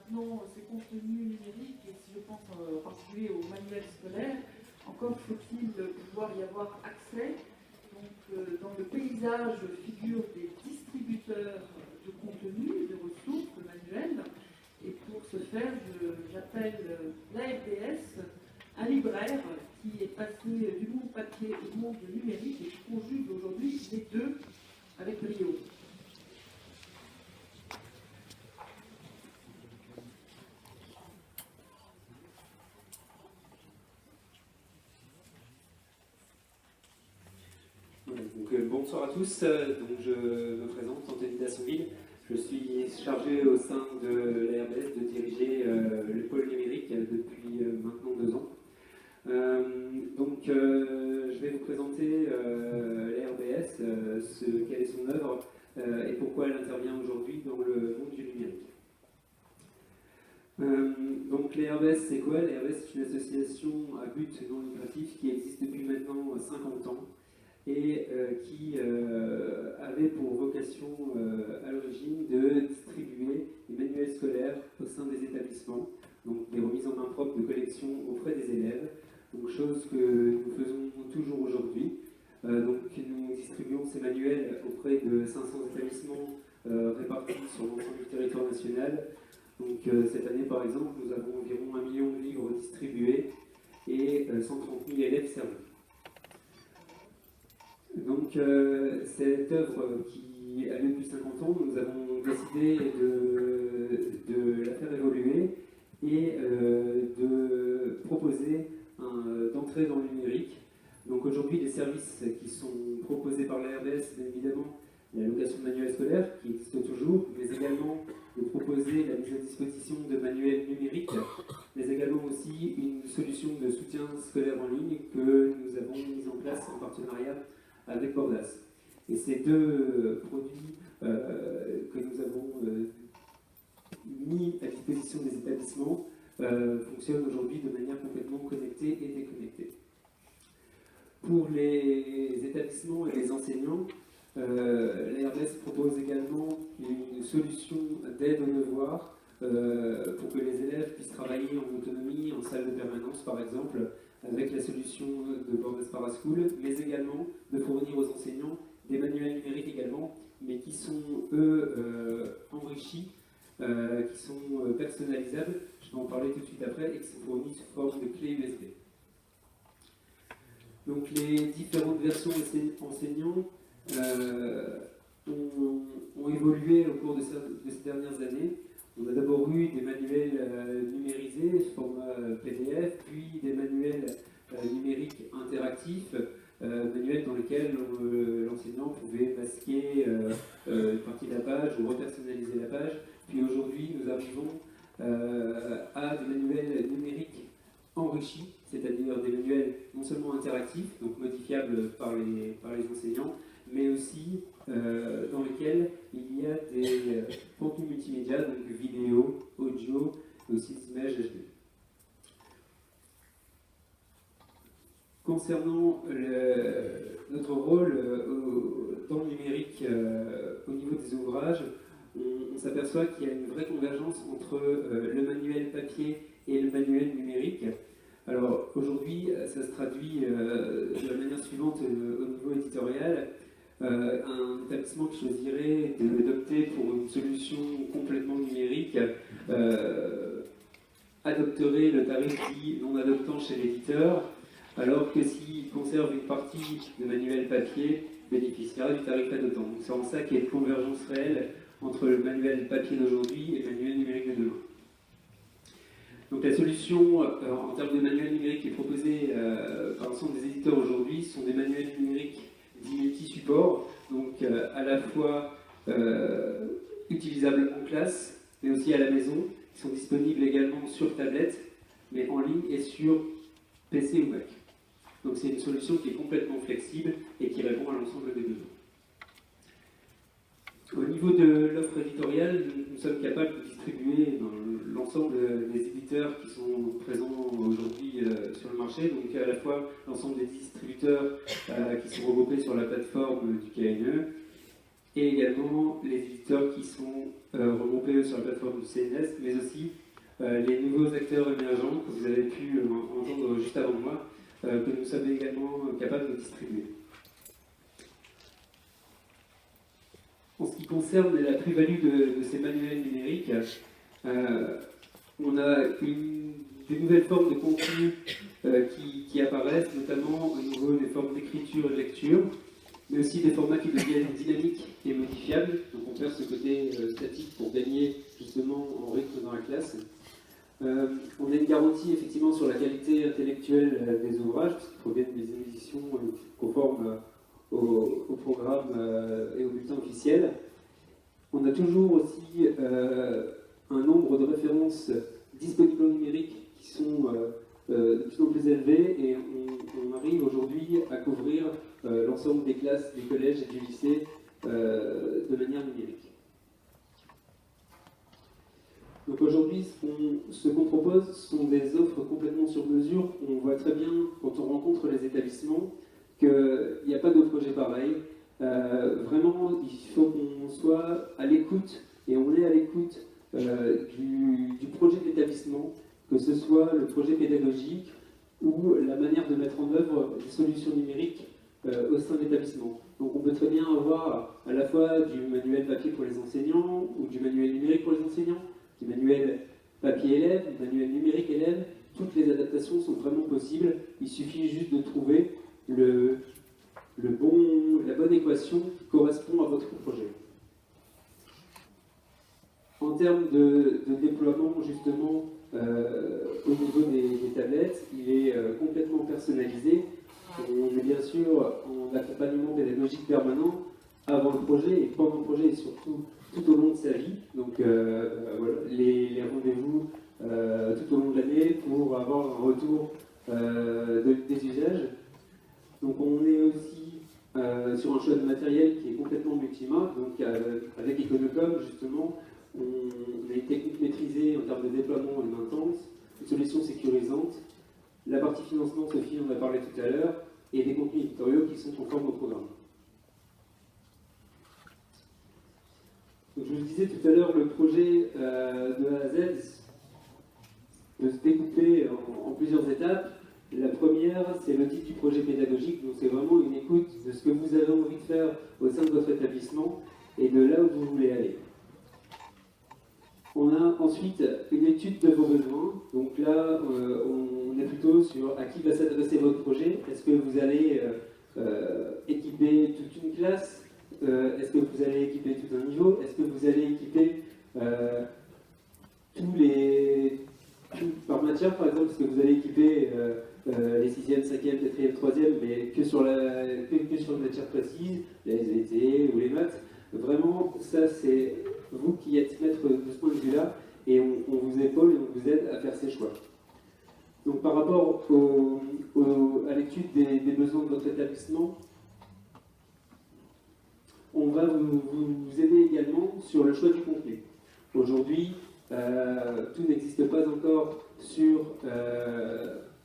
maintenant ces contenus numériques, et si je pense en particulier aux manuels scolaires, encore faut-il pouvoir y avoir accès. Donc, dans le paysage figurent des distributeurs de contenu, de ressources, de manuels, et pour ce faire, j'appelle l'ARDS, un libraire qui est passé du monde papier au monde numérique et qui conjugue aujourd'hui les deux avec brio. Bonsoir à tous, donc je me présente, Anthony Dassonville. Je suis chargé au sein de l'ARDS de diriger le pôle numérique depuis maintenant 2 ans. Je vais vous présenter l'ARDS, quelle est son œuvre et pourquoi elle intervient aujourd'hui dans le monde du numérique. Donc l'ARDS, c'est quoi? L'ARDS, c'est une association à but non lucratif qui existe depuis maintenant 50 ans. Et qui avait pour vocation à l'origine de distribuer des manuels scolaires au sein des établissements, donc des remises en main propres de collections auprès des élèves, donc chose que nous faisons toujours aujourd'hui. Nous distribuons ces manuels auprès de 500 établissements répartis sur l'ensemble du territoire national. Donc cette année par exemple, nous avons environ 1 million de livres distribués et 130 000 élèves servis. Donc, cette œuvre qui a lieu depuis 50 ans, nous avons décidé de la faire évoluer et de proposer d'entrer dans le numérique. Donc aujourd'hui, les services qui sont proposés par l'ARDS, bien évidemment, la location de manuels scolaires, qui existe toujours, mais également de proposer la mise à disposition de manuels numériques, mais également aussi une solution de soutien scolaire en ligne que nous avons mise en place en partenariat avec Bordas. Et ces deux produits que nous avons mis à disposition des établissements fonctionnent aujourd'hui de manière complètement connectée et déconnectée. Pour les établissements et les enseignants, l'ARDS propose également une solution d'aide aux devoirs pour que les élèves puissent travailler en autonomie, en salle de permanence par exemple, avec la solution de Bordas Paraschool, mais également de fournir aux enseignants des manuels numériques également, mais qui sont, eux, enrichis, qui sont personnalisables, je vais en parler tout de suite après, et qui sont fournis sous forme de clé USB. Donc les différentes versions enseignants ont évolué au cours de ces dernières années. On a d'abord eu des manuels numérisés sous format PDF, puis des manuels numériques interactifs, manuels dans lesquels l'enseignant pouvait masquer une partie de la page ou repersonnaliser la page. Puis aujourd'hui, nous arrivons à des manuels numériques enrichis, c'est-à-dire des manuels non seulement interactifs, donc modifiables par les enseignants, mais aussi dans lesquels il y a des contenus multimédia, donc vidéo, audio, et aussi des images HD. Concernant notre rôle dans le numérique au niveau des ouvrages, on s'aperçoit qu'il y a une vraie convergence entre le manuel papier et le manuel numérique. Alors aujourd'hui, ça se traduit de la manière suivante au niveau éditorial. Un établissement qui choisirait d'opter pour une solution complètement numérique adopterait le tarif dit non adoptant chez l'éditeur, alors que s'il conserve une partie de manuel papier, bénéficiera du tarif adoptant. Donc c'est en ça qu'il y a une convergence réelle entre le manuel papier d'aujourd'hui et le manuel numérique de demain. Donc la solution en termes de manuel numérique qui est proposée par l'ensemble des éditeurs aujourd'hui sont des manuels numériques dits multi-supports, donc à la fois utilisables en classe, mais aussi à la maison, qui sont disponibles également sur tablette, mais en ligne et sur PC ou Mac. Donc c'est une solution qui est complètement flexible et qui répond à l'ensemble des besoins. Au niveau de l'offre éditoriale, nous sommes capables de distribuer dans l'ensemble des éditeurs qui sont présents aujourd'hui sur le marché, donc à la fois l'ensemble des distributeurs qui sont regroupés sur la plateforme du KNE, et également les éditeurs qui sont regroupés sur la plateforme du CNS, mais aussi les nouveaux acteurs émergents que vous avez pu entendre juste avant moi, que nous sommes également capables de distribuer. En ce qui concerne la plus-value de ces manuels numériques, on a des nouvelles formes de contenu qui apparaissent, notamment au niveau des formes d'écriture et de lecture, mais aussi des formats qui deviennent dynamiques et modifiables. Donc on perd ce côté statique pour gagner justement en rythme dans la classe. On a une garantie effectivement sur la qualité intellectuelle des ouvrages, puisqu'ils proviennent des éditions conformes au programme et au bulletin officiel. On a toujours aussi un nombre de références disponibles en numérique qui sont de plus en plus élevés, et on arrive aujourd'hui à couvrir l'ensemble des classes, des collèges et du lycée de manière numérique. Donc aujourd'hui, ce qu'on propose sont des offres complètement sur mesure. On voit très bien, quand on rencontre les établissements, qu'il n'y a pas de projet pareil. Vraiment, il faut qu'on soit à l'écoute, et on est à l'écoute du projet de l'établissement, que ce soit le projet pédagogique ou la manière de mettre en œuvre des solutions numériques au sein de l'établissement. Donc on peut très bien avoir à la fois du manuel papier pour les enseignants, ou du manuel numérique pour les enseignants, du manuel papier élève, du manuel numérique élève. Toutes les adaptations sont vraiment possibles. Il suffit juste de trouver la bonne équation qui correspond à votre projet. En termes de déploiement, justement, au niveau des tablettes, il est complètement personnalisé. On est bien sûr en accompagnement pédagogique permanent avant le projet et pendant le projet, et surtout tout au long de sa vie. Donc voilà, les rendez-vous tout au long de l'année pour avoir un retour des usages. Donc on est aussi sur un choix de matériel qui est complètement multimarque. Donc avec Econocom, justement, on a une technique maîtrisée en termes de déploiement et de maintenance, une solution sécurisante, la partie financement, Sophie en a parlé tout à l'heure, et des contenus éditoriaux qui sont conformes au programme. Donc, je vous disais tout à l'heure, le projet de A à Z peut se découper en plusieurs étapes. La première, c'est l'audit du projet pédagogique, donc c'est vraiment une écoute de ce que vous avez envie de faire au sein de votre établissement et de là où vous voulez aller. On a ensuite une étude de vos besoins. Donc là, on est plutôt sur à qui va s'adresser votre projet. Est-ce que vous allez équiper toute une classe? Est-ce que vous allez équiper tout un niveau? Est-ce que vous allez équiper par matière, par exemple? Est-ce que vous allez équiper les 6e, 5e, 4e, 3e, mais que sur une matière précise, les SVT ou les maths? Vraiment, ça c'est vous qui êtes maître de ce point de vue-là, et on vous épaule et on vous aide à faire ces choix. Donc par rapport à l'étude des besoins de votre établissement, on va vous aider également sur le choix du contenu. Aujourd'hui, tout n'existe pas encore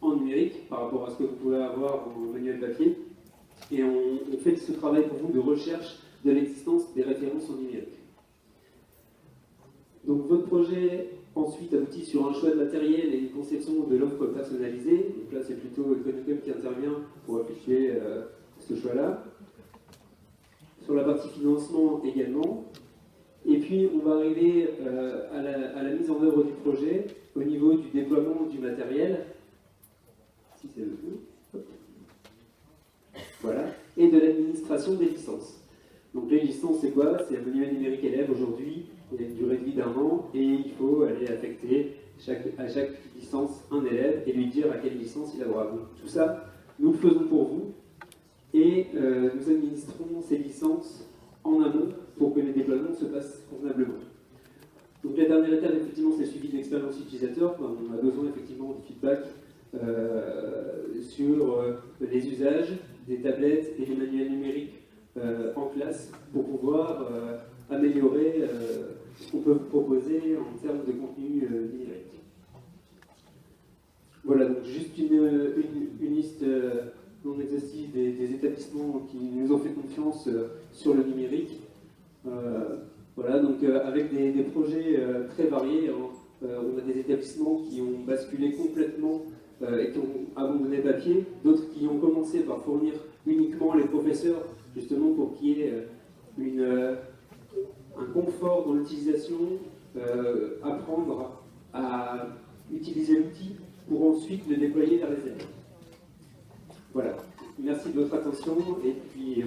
en numérique par rapport à ce que vous pouvez avoir en manuel papier, et on fait ce travail pour vous de recherche de l'existence des références en numérique. Donc votre projet ensuite aboutit sur un choix de matériel et une conception de l'offre personnalisée. Donc là c'est plutôt Econocom qui intervient pour appliquer ce choix-là. Sur la partie financement également. Et puis on va arriver à la mise en œuvre du projet au niveau du déploiement du matériel. Si c'est le coup. Voilà. Et de l'administration des licences. Donc les licences, c'est quoi? C'est un manuel numérique élève aujourd'hui, il y a une durée de vie d'1 an, et il faut aller affecter à chaque licence un élève et lui dire à quelle licence il a droit. Donc tout ça, nous le faisons pour vous, et nous administrons ces licences en amont pour que les déploiements se passent convenablement. Donc la dernière étape, effectivement, c'est le suivi de l'expérience utilisateur. On a besoin effectivement de feedback sur les usages des tablettes et des manuels numériques en classe pour pouvoir améliorer ce qu'on peut vous proposer en termes de contenu numérique. Voilà, donc juste une liste non exhaustive des établissements qui nous ont fait confiance sur le numérique. Voilà, donc avec des projets très variés, hein. On a des établissements qui ont basculé complètement et qui ont abandonné papier, d'autres qui ont commencé par fournir uniquement les professeurs, justement pour qu'il y ait un confort dans l'utilisation, apprendre à utiliser l'outil pour ensuite le déployer vers les élèves. Voilà, merci de votre attention et puis